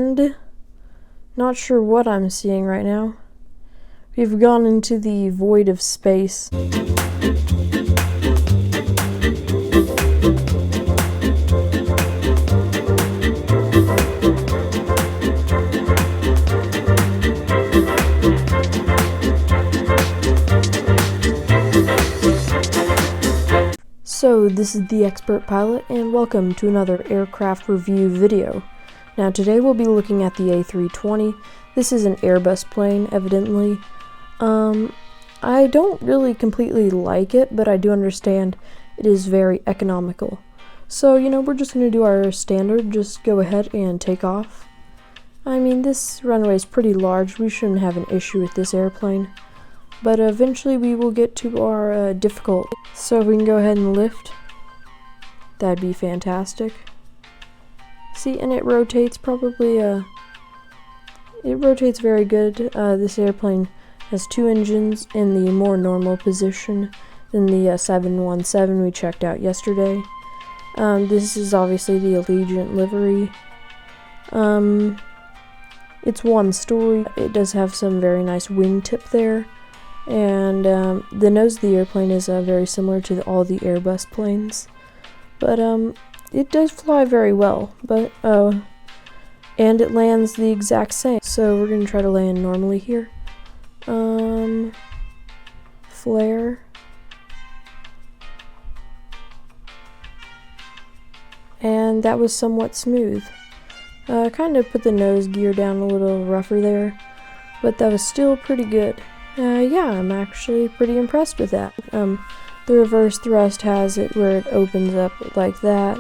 And not sure what I'm seeing right now. We've gone into the void of space. So this is the Expert Pilot, and welcome to another aircraft review video. Now today we'll be looking at the A320. This is an Airbus plane, evidently. I don't really completely like it, but I do understand it is very economical. So, we're just going to do our standard, just go ahead and take off. I mean, this runway is pretty large, we shouldn't have an issue with this airplane. But eventually we will get to our difficult. So if we can go ahead and lift, that'd be fantastic. See, and it rotates it rotates very good. This airplane has two engines in the more normal position than the 717 we checked out yesterday. This is obviously the Allegiant livery. It's one story. It does have some very nice wingtip there. And the nose of the airplane is very similar to all the Airbus planes, but it does fly very well, but and it lands the exact same. So we're going to try to land normally here. Flare. And that was somewhat smooth. Kind of put the nose gear down a little rougher there, but that was still pretty good. Yeah, I'm actually pretty impressed with that. The reverse thrust has it where it opens up like that.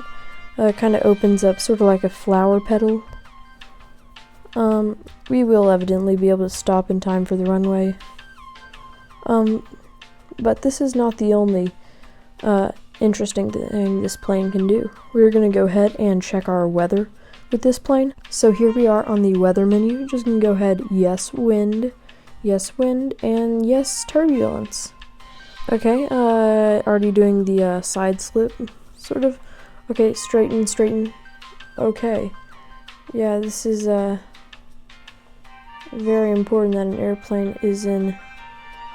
Kind of opens up sort of like a flower petal. We will evidently be able to stop in time for the runway. But this is not the only interesting thing this plane can do. We're going to go ahead and check our weather with this plane. So here we are on the weather menu. Just going to go ahead, yes, wind. Yes, wind, and yes, turbulence. Okay, already doing the side slip, sort of. Okay, straighten. Okay. Yeah, this is very important that an airplane is in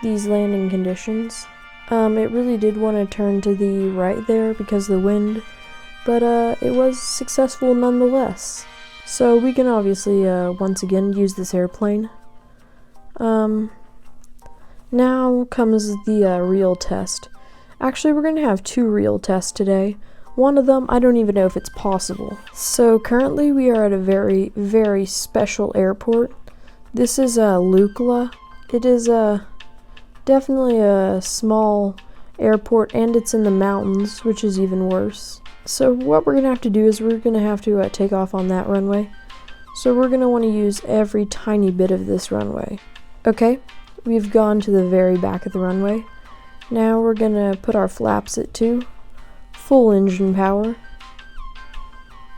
these landing conditions. It really did want to turn to the right there because of the wind, but it was successful nonetheless. So we can obviously once again use this airplane. Now comes the real test. Actually, we're going to have two real tests today. One of them, I don't even know if it's possible. So currently we are at a very, very special airport. This is Lukla. It is definitely a small airport, and it's in the mountains, which is even worse. So what we're going to have to do is we're going to have to take off on that runway. So we're going to want to use every tiny bit of this runway. Okay, we've gone to the very back of the runway. Now we're going to put our flaps at 2, full engine power.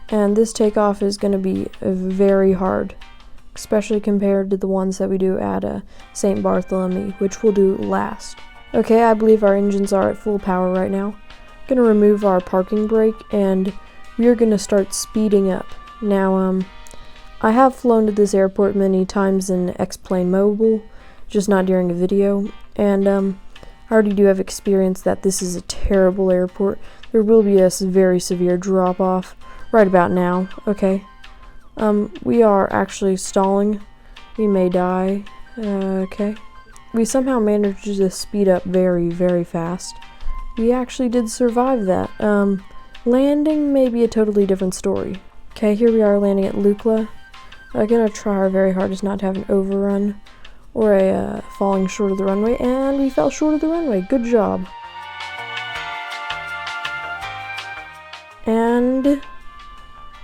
And this takeoff is going to be very hard, especially compared to the ones that we do at St. Bartholomew, which we'll do last. Okay, I believe our engines are at full power right now. Going to remove our parking brake, and we are going to start speeding up. Now, I have flown to this airport many times in X-Plane Mobile, just not during a video, and I already do have experience that this is a terrible airport. There will be a very severe drop-off right about now. Okay, we are actually stalling. We may die. Okay, we somehow managed to speed up very, very fast. We actually did survive that. Landing may be a totally different story. Okay, here we are landing at Lukla. I'm gonna try our very hardest not to have an overrun or a falling short of the runway, and we fell short of the runway. Good job. And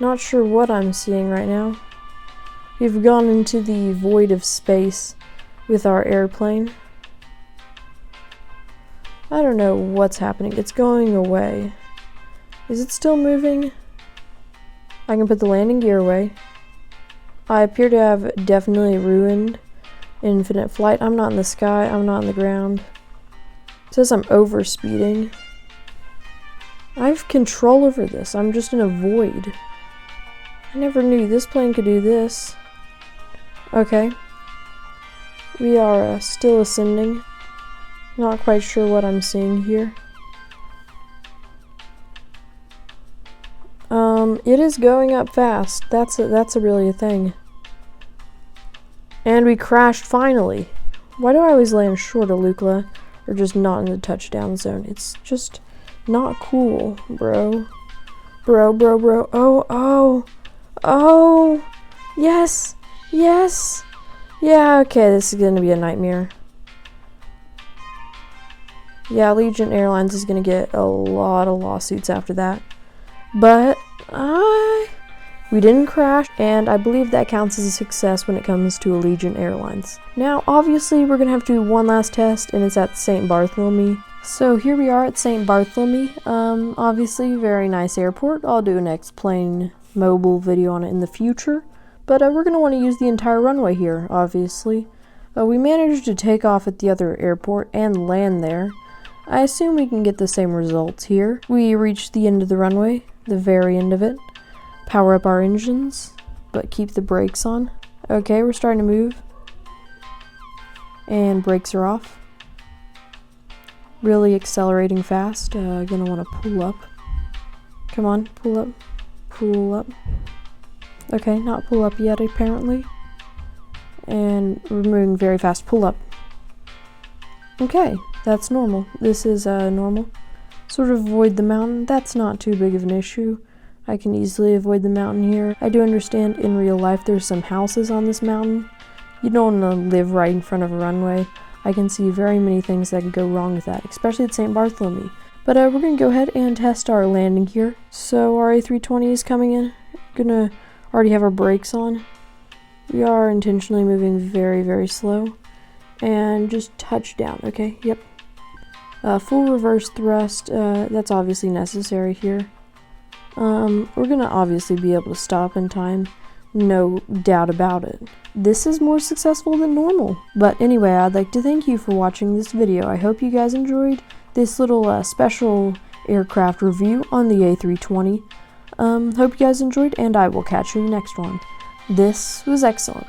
not sure what I'm seeing right now. We've gone into the void of space with our airplane. I don't know what's happening. It's going away. Is it still moving? I can put the landing gear away. I appear to have definitely ruined infinite flight. I'm not in the sky. I'm not on the ground. It says I'm overspeeding. I have control over this. I'm just in a void. I never knew this plane could do this. Okay. We are still ascending. Not quite sure what I'm seeing here. It is going up fast. That's really a thing. And we crashed finally. Why do I always land short of Lukla? Or just not in the touchdown zone? It's just not cool, bro. Bro. Oh! Yes! Yes! Yeah, okay, this is gonna be a nightmare. Yeah, Allegiant Airlines is gonna get a lot of lawsuits after that. But, we didn't crash, and I believe that counts as a success when it comes to Allegiant Airlines. Now, obviously, we're gonna have to do one last test, and it's at St. Bartholomew. So here we are at St. Bartholomew. Obviously, very nice airport. I'll do an X-plane mobile video on it in the future. But we're going to want to use the entire runway here, obviously. We managed to take off at the other airport and land there. I assume we can get the same results here. We reached the end of the runway, the very end of it. Power up our engines, but keep the brakes on. Okay, we're starting to move. And brakes are off. Really accelerating fast. Gonna want to pull up. Come on, pull up. Pull up. Okay, not pull up yet, apparently. And we're moving very fast. Pull up. Okay, that's normal. This is normal. Sort of avoid the mountain. That's not too big of an issue. I can easily avoid the mountain here. I do understand in real life there's some houses on this mountain. You don't want to live right in front of a runway. I can see very many things that could go wrong with that, especially at St. Bartholomew. But we're going to go ahead and test our landing here. So our A320 is coming in. Gonna already have our brakes on. We are intentionally moving very, very slow. And just touch down, okay? Yep. Full reverse thrust, that's obviously necessary here. We're gonna obviously be able to stop in time. No doubt about it. This is more successful than normal. But anyway, I'd like to thank you for watching this video. I hope you guys enjoyed this little special aircraft review on the A320. Hope you guys enjoyed, and I will catch you in the next one. This was excellent.